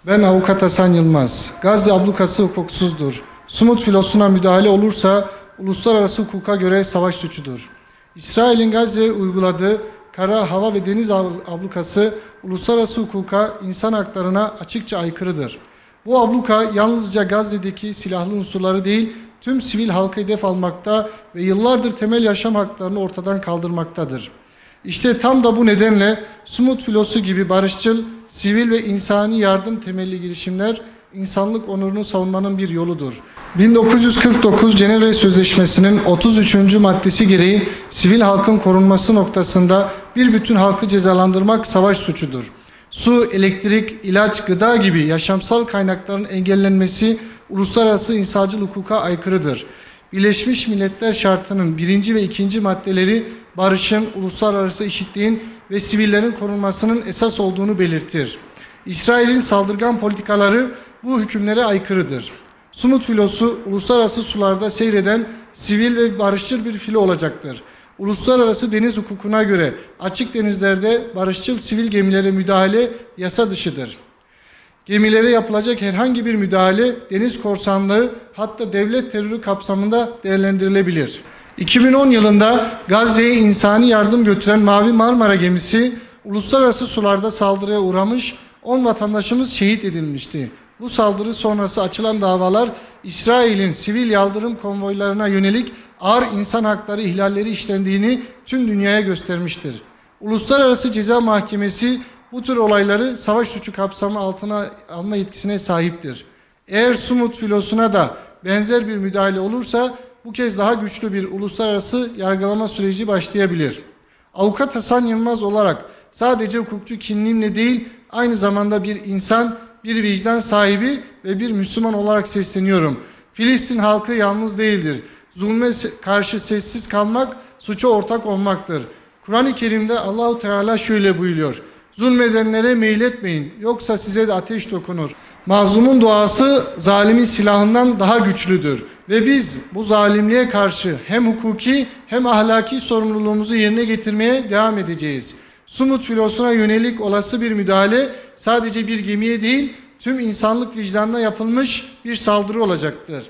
Ben Avukat Hasan Yılmaz. Gazze ablukası hukuksuzdur. Sumut filosuna müdahale olursa uluslararası hukuka göre savaş suçudur. İsrail'in Gazze'ye uyguladığı kara, hava ve deniz ablukası uluslararası hukuka, insan haklarına açıkça aykırıdır. Bu abluka yalnızca Gazze'deki silahlı unsurları değil, tüm sivil halkı hedef almakta ve yıllardır temel yaşam haklarını ortadan kaldırmaktadır. İşte tam da bu nedenle Sumut filosu gibi barışçıl, sivil ve insani yardım temelli girişimler insanlık onurunu savunmanın bir yoludur. 1949 Cenevre Sözleşmesi'nin 33. maddesi gereği sivil halkın korunması noktasında bir bütün halkı cezalandırmak savaş suçudur. Su, elektrik, ilaç, gıda gibi yaşamsal kaynakların engellenmesi uluslararası insancıl hukuka aykırıdır. Birleşmiş Milletler Şartı'nın 1. ve 2. maddeleri barışın, uluslararası eşitliğin ve sivillerin korunmasının esas olduğunu belirtir. İsrail'in saldırgan politikaları bu hükümlere aykırıdır. Sumut filosu uluslararası sularda seyreden sivil ve barışçıl bir filo olacaktır. Uluslararası deniz hukukuna göre açık denizlerde barışçıl sivil gemilere müdahale yasa dışıdır. Gemilere yapılacak herhangi bir müdahale deniz korsanlığı hatta devlet terörü kapsamında değerlendirilebilir. 2010 yılında Gazze'ye insani yardım götüren Mavi Marmara gemisi uluslararası sularda saldırıya uğramış 10 vatandaşımız şehit edilmişti. Bu saldırı sonrası açılan davalar İsrail'in sivil yardım konvoylarına yönelik ağır insan hakları ihlalleri işlendiğini tüm dünyaya göstermiştir. Uluslararası Ceza Mahkemesi bu tür olayları savaş suçu kapsamı altına alma yetkisine sahiptir. Eğer Sumut filosuna da benzer bir müdahale olursa bu kez daha güçlü bir uluslararası yargılama süreci başlayabilir. Avukat Hasan Yılmaz olarak sadece hukukçu kimliğimle değil, aynı zamanda bir insan, bir vicdan sahibi ve bir Müslüman olarak sesleniyorum. Filistin halkı yalnız değildir. Zulme karşı sessiz kalmak, suça ortak olmaktır. Kur'an-ı Kerim'de Allahu Teala şöyle buyuruyor: zulmedenlere meyletmeyin, yoksa size de ateş dokunur. Mazlumun duası zalimin silahından daha güçlüdür. Ve biz bu zalimliğe karşı hem hukuki hem ahlaki sorumluluğumuzu yerine getirmeye devam edeceğiz. Sumut filosuna yönelik olası bir müdahale sadece bir gemiye değil, tüm insanlık vicdanına yapılmış bir saldırı olacaktır.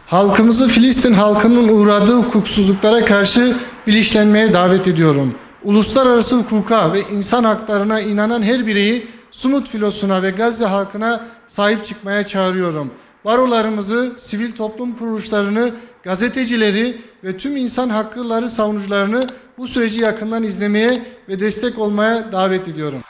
Halkımızı Filistin halkının uğradığı hukuksuzluklara karşı bilinçlenmeye davet ediyorum. Uluslararası hukuka ve insan haklarına inanan her bireyi Sumut filosuna ve Gazze halkına sahip çıkmaya çağırıyorum. Barolarımızı, sivil toplum kuruluşlarını, gazetecileri ve tüm insan hakları savunucularını bu süreci yakından izlemeye ve destek olmaya davet ediyorum.